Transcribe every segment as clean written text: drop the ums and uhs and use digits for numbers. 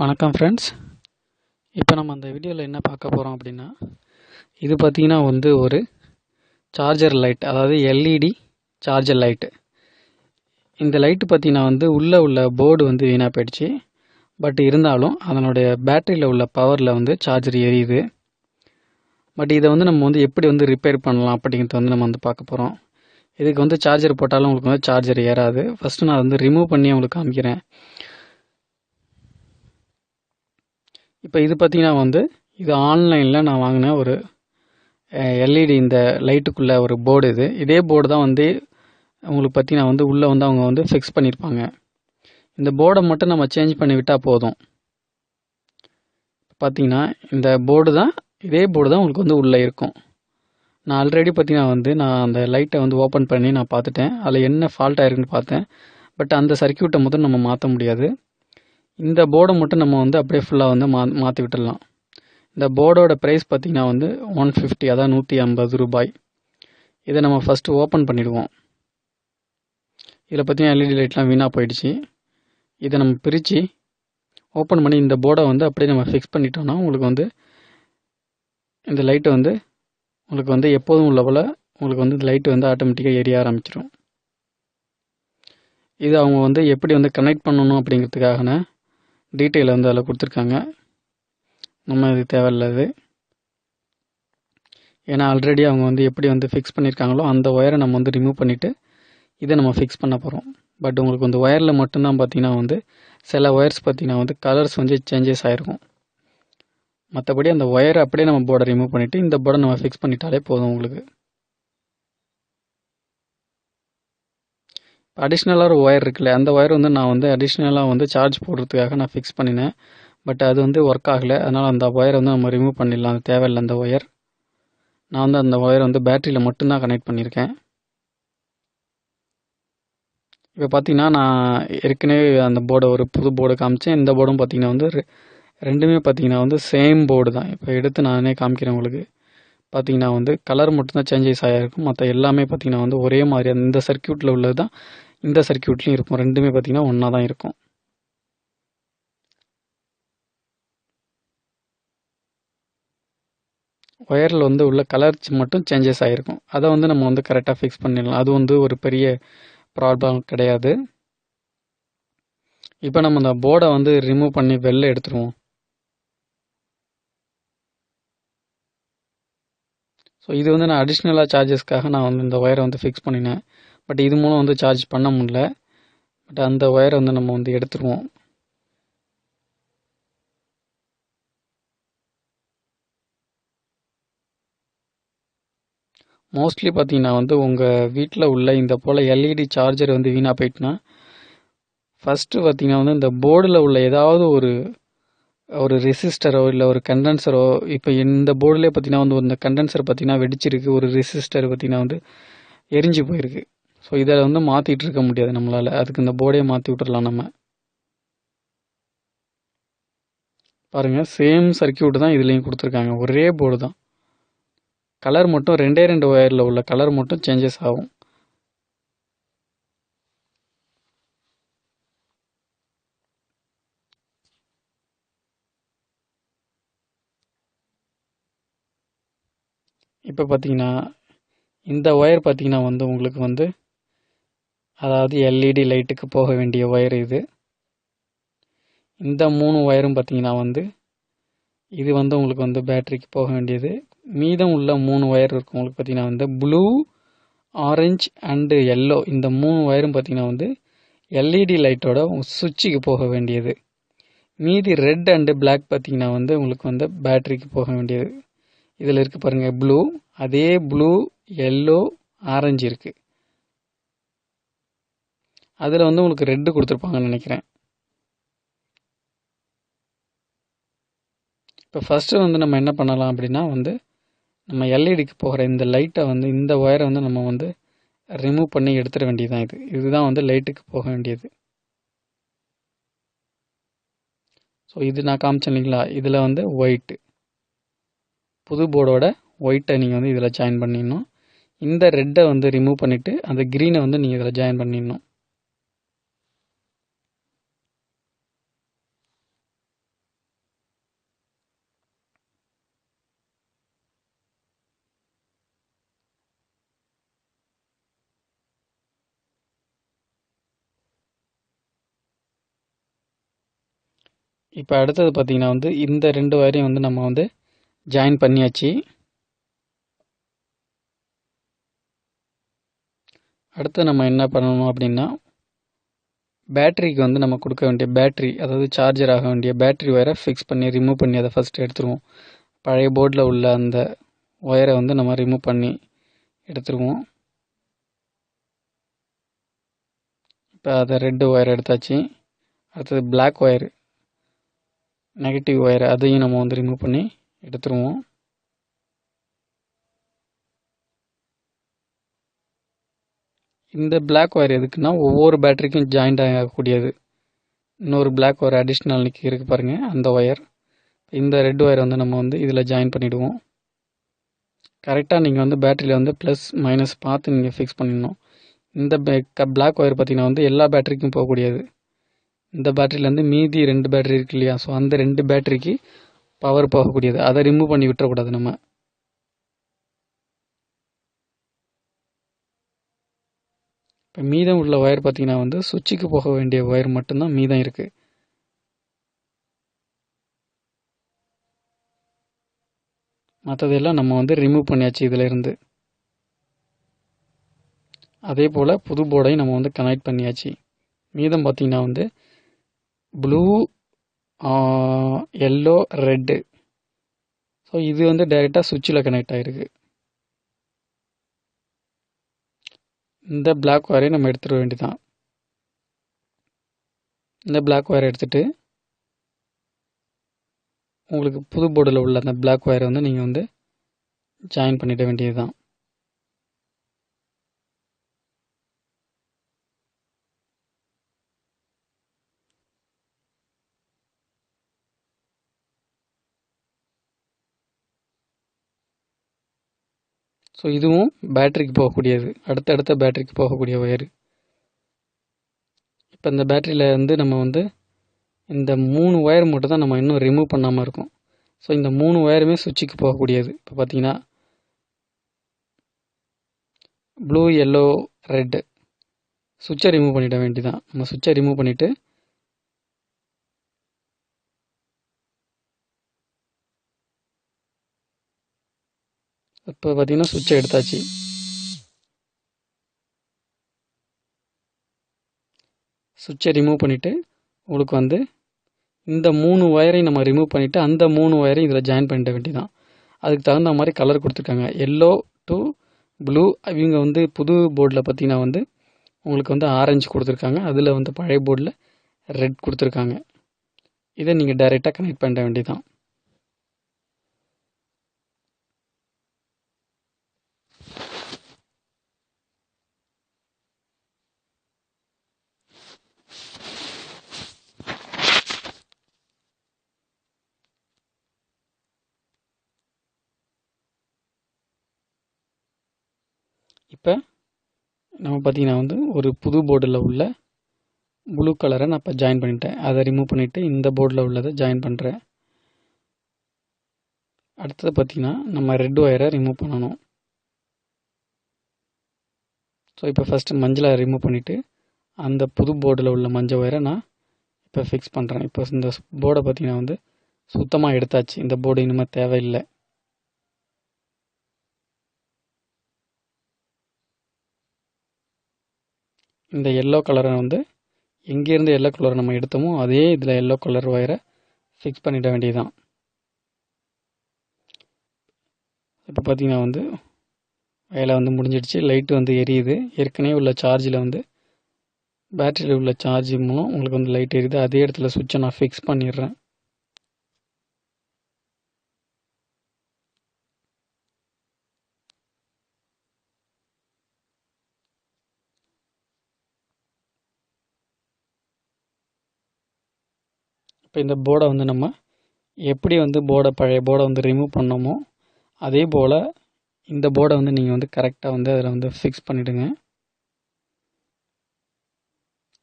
வணக்கம் ஃப்ரெண்ட்ஸ். இப்போ நம்ம அந்த வீடியோவில் என்ன பார்க்க போகிறோம் அப்படின்னா, இது பார்த்திங்கன்னா ஒரு சார்ஜர் லைட், அதாவது எல்இடி சார்ஜர் லைட்டு. இந்த லைட்டு பார்த்திங்கன்னா உள்ளே உள்ள போர்டு வீணாக போயிடுச்சு. பட் இருந்தாலும் அதனுடைய பேட்டரியில் உள்ள பவரில் சார்ஜர் எரியுது. பட் இதை நம்ம எப்படி ரிப்பேர் பண்ணலாம் அப்படிங்கிறத நம்ம பார்க்க போகிறோம். இதுக்கு சார்ஜர் போட்டாலும் உங்களுக்கு சார்ஜர் ஏறாது. ஃபஸ்ட்டு நான் ரிமூவ் பண்ணி உங்களுக்கு காமிக்கிறேன். இப்போ இது பார்த்திங்கன்னா இது ஆன்லைனில் நான் வாங்கின ஒரு எல்இடி இந்த லைட்டுக்குள்ளே ஒரு போர்டு. இதே போர்டு தான் உங்களுக்கு பார்த்திங்கன்னா உள்ளே அவங்க ஃபிக்ஸ் பண்ணியிருப்பாங்க. இந்த போர்டை மட்டும் நம்ம சேஞ்ச் பண்ணி விட்டால் போதும். பார்த்திங்கன்னா இந்த போர்டு தான், இதே போர்டு தான் உங்களுக்கு உள்ளே இருக்கும். நான் ஆல்ரெடி பார்த்திங்கன்னா நான் அந்த லைட்டை ஓப்பன் பண்ணி நான் பார்த்துட்டேன். அதில் என்ன ஃபால்ட் ஆயிருக்குன்னு பார்த்தேன். பட் அந்த சர்க்கியூட்டை மட்டும் நம்ம மாற்ற முடியாது. இந்த போர்டை மட்டும் நம்ம அப்படியே ஃபுல்லாக மாற்றி விட்டுடலாம். இந்த போர்டோட ப்ரைஸ் பார்த்திங்கன்னா 150, அதாவது 150 ரூபாய். இதை நம்ம ஃபஸ்ட்டு ஓப்பன் பண்ணிவிடுவோம். இதில் பார்த்திங்கன்னா எல்இடி லைட்லாம் வீணாக போயிடுச்சு. இதை நம்ம பிரித்து ஓப்பன் பண்ணி இந்த போர்டை அப்படியே நம்ம ஃபிக்ஸ் பண்ணிட்டோம்னா உங்களுக்கு இந்த லைட்டு உங்களுக்கு எப்போதும் உள்ள போல் உங்களுக்கு இந்த லைட்டு ஆட்டோமேட்டிக்காக எரிய ஆரம்பிச்சிடும். இது அவங்க எப்படி கனெக்ட் பண்ணணும் அப்படிங்கிறதுக்காக டீட்டெயில் அதில் கொடுத்துருக்காங்க. நம்ம இது தேவையில்லாது. ஏன்னா ஆல்ரெடி அவங்க எப்படி ஃபிக்ஸ் பண்ணியிருக்காங்களோ அந்த ஒயரை நம்ம ரிமூவ் பண்ணிவிட்டு இதை நம்ம ஃபிக்ஸ் பண்ண போகிறோம். பட் உங்களுக்கு ஒயரில் மட்டும்தான் பார்த்திங்கன்னா சில ஒயர்ஸ் பார்த்திங்கன்னா கலர்ஸ் சேஞ்சஸ் ஆகிருக்கும். மற்றபடி அந்த ஒயரை அப்படியே நம்ம போர்டை ரிமூவ் பண்ணிவிட்டு இந்த போர்டை நம்ம ஃபிக்ஸ் பண்ணிட்டாலே போதும். உங்களுக்கு அடிஷ்னலாக ஒரு ஒயர் இருக்குல்ல, அந்த ஒயர் நான் அடிஷ்னலாக சார்ஜ் போடுறதுக்காக நான் ஃபிக்ஸ் பண்ணினேன். பட் அது ஒர்க் ஆகலை. அதனால் அந்த ஒயரை நம்ம ரிமூவ் பண்ணிடலாம். அது தேவையில்லை அந்த ஒயர். நான் அந்த ஒயரை பேட்டரியில் மட்டும்தான் கனெக்ட் பண்ணியிருக்கேன். இப்போ பார்த்திங்கன்னா நான் ஏற்கனவே அந்த போர்டை ஒரு புது போர்டு காமிச்சேன். இந்த போர்டும் பார்த்திங்கன்னா ரெண்டுமே பார்த்திங்கன்னா சேம் போர்டு தான். இப்போ எடுத்து நானே காமிக்கிறேன் உங்களுக்கு. பார்த்திங்கன்னா கலர் மட்டும்தான் சேஞ்சஸ் ஆகிருக்கும். மற்ற எல்லாமே பார்த்திங்கன்னா ஒரே மாதிரி இந்த சர்க்கியூட்டில் உள்ளது தான் இந்த சர்க்கியூட்லேயும் இருக்கும். ரெண்டுமே பார்த்திங்கன்னா ஒன்றா தான் இருக்கும். ஒயரில் உள்ள கலர் மட்டும் சேஞ்சஸ் ஆகிருக்கும். அதை நம்ம கரெக்டாக ஃபிக்ஸ் பண்ணிடலாம். அது ஒரு பெரிய ப்ராப்ளம் கிடையாது. இப்போ நம்ம இந்த போர்டை ரிமூவ் பண்ணி வெளில எடுத்துருவோம். ஸோ இது நான் அடிஷ்னலாக சார்ஜஸ்க்காக நான் இந்த ஒயரை ஃபிக்ஸ் பண்ணினேன். பட் இது மூலம் சார்ஜ் பண்ண முடியல. பட் அந்த ஒயரை நம்ம எடுத்துருவோம். மோஸ்ட்லி பார்த்திங்கன்னா உங்கள் வீட்டில் உள்ள இந்த போல் எல்இடி சார்ஜர் வீணாக போயிட்டுனா ஃபஸ்ட்டு பார்த்திங்கன்னா இந்த போர்டில் உள்ள ஏதாவது ஒரு ரெசிஸ்டரோ இல்லை ஒரு கண்டென்சரோ, இப்போ இந்த போர்டிலே பார்த்திங்கன்னா இந்த கண்டென்சர் பார்த்திங்கன்னா வெடிச்சிருக்கு. ஒரு ரெசிஸ்டர் பார்த்திங்கன்னா எரிஞ்சு போயிருக்கு. ஸோ இதை மாற்றிட்டு இருக்க முடியாது நம்மளால். அதுக்கு இந்த போர்டே மாற்றி விட்டுடலாம் நம்ம. பாருங்கள், சேம் சர்க்கியூட் தான் இதுலேயும் கொடுத்துருக்காங்க. ஒரே போர்டு தான். கலர் மட்டும் ரெண்டு ஒயரில் உள்ள கலர் மட்டும் சேஞ்சஸ் ஆகும். இப்போ பார்த்திங்கன்னா இந்த ஒயர் பார்த்திங்கன்னா உங்களுக்கு அதாவது எல்இடி லைட்டுக்கு போக வேண்டிய ஒயர் இது. இந்த 3 ஒயரும் பார்த்திங்கன்னா இது உங்களுக்கு பேட்டரிக்கு போக வேண்டியது. மீதம் உள்ள 3 ஒயர் இருக்கும். உங்களுக்கு பார்த்திங்கன்னா ப்ளூ, ஆரஞ்சு அண்டு எல்லோ, இந்த 3 ஒயரும் பார்த்திங்கன்னா எல்இடி லைட்டோட சுவிட்சுக்கு போக வேண்டியது. மீதி ரெட் அண்டு பிளாக் பார்த்திங்கன்னா உங்களுக்கு பேட்டரிக்கு போக வேண்டியது. இதில் இருக்குது பாருங்கள், ப்ளூ, அதே ப்ளூ, எல்லோ, ஆரஞ்சு இருக்குது. அதில் உங்களுக்கு ரெட்டு கொடுத்துருப்பாங்கன்னு நினைக்கிறேன். இப்போ ஃபஸ்ட்டு நம்ம என்ன பண்ணலாம் அப்படின்னா நம்ம எல்இடிக்கு போகிற இந்த லைட்டை இந்த ஒயரை நம்ம ரிமூவ் பண்ணி எடுத்துட வேண்டியதுதான். இதுதான் லைட்டுக்கு போக வேண்டியது. ஸோ இது நான் காமிச்சேன் இல்லைங்களா, இதில் ஒயிட்டு, புது போர்டோட ஒயிட்டை நீங்கள் இதில் ஜாயின் பண்ணிடணும். இந்த ரெட்டை ரிமூவ் பண்ணிவிட்டு அந்த க்ரீனை நீங்கள் இதில் ஜாயின் பண்ணிடணும். இப்போ அடுத்தது பார்த்திங்கன்னா வந்து இந்த 2 வயரையும் வந்து நம்ம வந்து ஜாயின் பண்ணியாச்சு. அடுத்து நம்ம என்ன பண்ணணும் அப்படின்னா, பேட்டரிக்கு வந்து நம்ம கொடுக்க வேண்டிய பேட்டரி, அதாவது சார்ஜர் ஆக வேண்டிய பேட்டரி ஒயரை ஃபிக்ஸ் பண்ணி ரிமூவ் பண்ணி அதை ஃபஸ்ட்டு எடுத்துருவோம். பழைய போர்டில் உள்ள அந்த ஒயரை வந்து நம்ம ரிமூவ் பண்ணி எடுத்துருவோம். இப்போ அதை ரெட் ஒயர் எடுத்தாச்சு. அடுத்தது பிளாக் ஒயர், நெகட்டிவ் ஒயர், அதையும் நம்ம வந்து ரிமூவ் பண்ணி எடுத்துருவோம். இந்த பிளாக் ஒயர் எதுக்குன்னா ஒவ்வொரு பேட்டரிக்கும் ஜாயிண்ட் ஆகக்கூடியது. இன்னொரு பிளாக் ஒயர் அடிஷ்னல் இருக்குது பாருங்கள், அந்த ஒயர். இந்த ரெட் ஒயர் வந்து நம்ம வந்து இதில் ஜாயின் பண்ணிவிடுவோம். கரெக்டாக நீங்கள் வந்து பேட்டரியில் வந்து ப்ளஸ் மைனஸ் பார்த்து நீங்கள் ஃபிக்ஸ் பண்ணிடணும். இந்த பிளாக் ஒயர் பார்த்திங்கன்னா வந்து எல்லா பேட்டரிக்கும் போகக்கூடியது. இந்த பேட்டரியிலேருந்து மீதி 2 பேட்டரி இருக்கு இல்லையா, ஸோ அந்த 2 பேட்டரிக்கு பவர் போகக்கூடியது. அதை ரிமூவ் பண்ணி விட்டுறக்கூடாது நம்ம. இப்போ மீதம் உள்ள ஒயர் பார்த்திங்கன்னா வந்து சுவிட்சுக்கு போக வேண்டிய ஒயர் மட்டும்தான் மீதம் இருக்குது. மற்றதெல்லாம் நம்ம வந்து ரிமூவ் பண்ணியாச்சு இதிலேருந்து. அதே போல் புது போர்டையும் நம்ம வந்து கனெக்ட் பண்ணியாச்சு. மீதம் பார்த்திங்கன்னா வந்து ப்ளூ, எல்லோ, ரெட்டு. ஸோ இது வந்து டைரெக்டாக சுவிட்சில் கனெக்ட் ஆகிருக்கு. இந்த பிளாக் ஒயரை நம்ம எடுத்துட வேண்டியதான். இந்த பிளாக் ஒயரை எடுத்துகிட்டு உங்களுக்கு புது போர்டில் உள்ள அந்த பிளாக் ஒயரை வந்து நீங்கள் வந்து ஜாயின் பண்ணிட வேண்டியது தான். ஸோ இதுவும் பேட்டரிக்கு போகக்கூடியது, அடுத்தடுத்த பேட்டரிக்கு போகக்கூடிய ஒயர். இப்போ இந்த பேட்டரியில் வந்து நம்ம வந்து இந்த 3 ஒயர் மட்டும் தான் நம்ம இன்னும் ரிமூவ் பண்ணாமல் இருக்கோம். ஸோ இந்த 3 ஒயருமே சுவிட்சுக்கு போகக்கூடியது. இப்போ பார்த்தீங்கன்னா ப்ளூ, எல்லோ, ரெட்டு. சுவிட்சை ரிமூவ் பண்ணிட வேண்டியதான். நம்ம சுவிட்சை ரிமூவ் பண்ணிவிட்டு இப்போ பார்த்தீங்கன்னா சுவிட்சை எடுத்தாச்சு. சுவிட்சை ரிமூவ் பண்ணிவிட்டு உங்களுக்கு வந்து இந்த 3 ஒயரையும் நம்ம ரிமூவ் பண்ணிவிட்டு அந்த 3 ஒயரையும் இதில் ஜாயின் பண்ணிட வேண்டியதான். அதுக்கு தகுந்த மாதிரி கலர் கொடுத்துருக்காங்க. Yellow to blue. இவங்க வந்து புது போர்டில் பார்த்தீங்கன்னா வந்து உங்களுக்கு வந்து ஆரஞ்சு கொடுத்துருக்காங்க. அதில் வந்து பழைய போர்டில் ரெட் கொடுத்துருக்காங்க. இதை நீங்கள் டைரெக்டாக கனெக்ட் பண்ண வேண்டியதான். இப்போ நம்ம பார்த்திங்கன்னா வந்து ஒரு புது போர்டில் உள்ள ப்ளூ கலரை நான் இப்போ ஜாயின் பண்ணிட்டேன். அதை ரிமூவ் பண்ணிவிட்டு இந்த போர்டில் உள்ளதை ஜாயின் பண்ணுறேன். அடுத்தது பார்த்திங்கன்னா நம்ம ரெட் ஒயரை ரிமூவ் பண்ணணும். ஸோ இப்போ ஃபஸ்ட்டு மஞ்சளை ரிமூவ் பண்ணிவிட்டு அந்த புது போர்டில் உள்ள மஞ்சள் ஒயரை நான் இப்போ ஃபிக்ஸ் பண்ணுறேன். இப்போ இந்த போர்டை பார்த்திங்கன்னா வந்து சுத்தமாக எடுத்தாச்சு. இந்த போர்டு இனிமேல் தேவையில்லை. இந்த எல்லோ கலரை வந்து எங்கேருந்து எல்லோ கலரை நம்ம எடுத்தோமோ அதே இதில் எல்லோ கலர் ஒயரை ஃபிக்ஸ் பண்ணிட வேண்டியதுதான். இப்போ பார்த்திங்கன்னா வந்து வேலை வந்து முடிஞ்சிடுச்சு. லைட்டு வந்து எரியுது. ஏற்கனவே உள்ள சார்ஜில் வந்து பேட்டரியில் உள்ள சார்ஜ் மூலம் உங்களுக்கு வந்து லைட் எரியுது. அதே இடத்துல சுவிட்சை நான் ஃபிக்ஸ் பண்ணிடுறேன். இப்போ இந்த போர்டை வந்து நம்ம எப்படி வந்து பழைய போர்டை வந்து ரிமூவ் பண்ணோமோ அதே போல் இந்த போர்டை வந்து நீங்கள் வந்து கரெக்டாக வந்து அதில் வந்து ஃபிக்ஸ் பண்ணிவிடுங்க.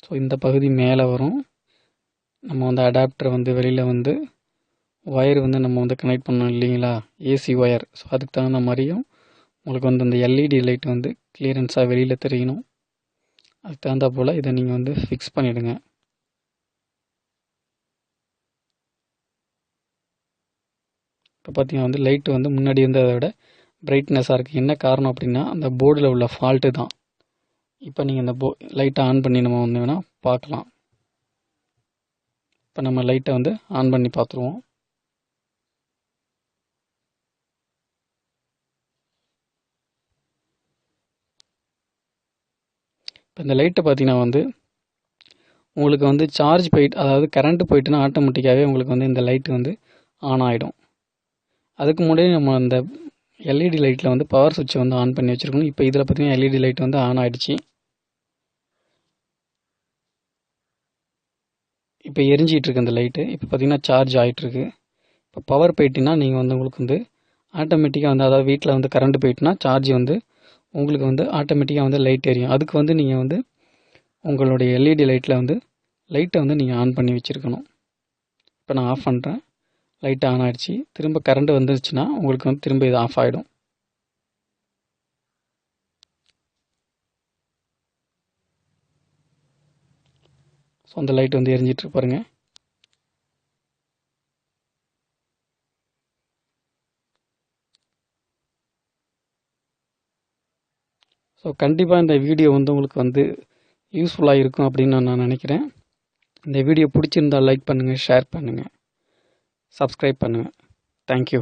ஸோ இந்த பகுதி மேலே வரும். நம்ம வந்து அடாப்டரை வந்து வெளியில் வந்து ஒயர் வந்து நம்ம வந்து கனெக்ட் பண்ணோம் இல்லைங்களா, ஏசி ஒயர். ஸோ அதுக்கு தகுந்த மாதிரியும் உங்களுக்கு வந்து அந்த எல்இடி லைட் வந்து கிளியரன்ஸாக வெளியில் தெரியணும். அதுக்கு தகுந்த போல் இதை நீங்கள் வந்து ஃபிக்ஸ் பண்ணிவிடுங்க. இப்போ பார்த்தீங்கன்னா வந்து லைட்டு வந்து முன்னாடி இருந்ததை விட பிரைட்னஸாக இருக்குது. என்ன காரணம் அப்படின்னா அந்த போர்டில் உள்ள ஃபால்ட்டு தான். இப்போ நீங்கள் இந்த லைட்டை ஆன் பண்ணி நம்ம வந்து வேணால் பார்க்கலாம். இப்போ நம்ம லைட்டை வந்து ஆன் பண்ணி பார்த்துருவோம். இப்போ இந்த லைட்டை பார்த்தீங்கன்னா வந்து உங்களுக்கு வந்து சார்ஜ் போயிட்டு, அதாவது கரண்ட்டு போயிட்டுன்னா ஆட்டோமேட்டிக்காகவே உங்களுக்கு வந்து இந்த லைட்டு வந்து ஆன் ஆகிடும். அதுக்கு முன்னாடி நம்ம அந்த எல்இடி லைட்டில் வந்து பவர் சுவிட்சை வந்து ஆன் பண்ணி வச்சுருக்கணும். இப்போ இதில் பார்த்தீங்கன்னா எல்இடி லைட் வந்து ஆன் ஆகிடுச்சு. இப்போ எரிஞ்சிகிட்ருக்கு அந்த லைட்டு. இப்போ பார்த்தீங்கன்னா சார்ஜ் ஆகிட்டுருக்கு. இப்போ பவர் போயிட்டுன்னா நீங்கள் வந்து உங்களுக்கு வந்து ஆட்டோமேட்டிக்காக வந்து, அதாவது வீட்டில் வந்து கரண்ட் போயிட்டுனா சார்ஜ் வந்து உங்களுக்கு வந்து ஆட்டோமேட்டிக்காக வந்து லைட் எரியும். அதுக்கு வந்து நீங்கள் வந்து உங்களுடைய எல்இடி லைட்டில் வந்து லைட்டை வந்து நீங்கள் ஆன் பண்ணி வச்சுருக்கணும். இப்போ நான் ஆஃப் பண்ணுறேன். லைட் ஆன் ஆகிடுச்சு. திரும்ப கரண்ட் வந்துருச்சுன்னா உங்களுக்கு வந்து திரும்ப இது ஆஃப் ஆகிடும். ஸோ அந்த லைட் வந்து எரிஞ்சிட்ருக்கு பாருங்கள். ஸோ கண்டிப்பாக இந்த வீடியோ வந்து உங்களுக்கு வந்து யூஸ்ஃபுல்லாக இருக்கும் அப்படின்னு நான் நினைக்கிறேன். இந்த வீடியோ பிடிச்சிருந்தால் லைக் பண்ணுங்கள், ஷேர் பண்ணுங்கள், சப்ஸ்கிரைப் பண்ணுங்கள். தேங்க்யூ.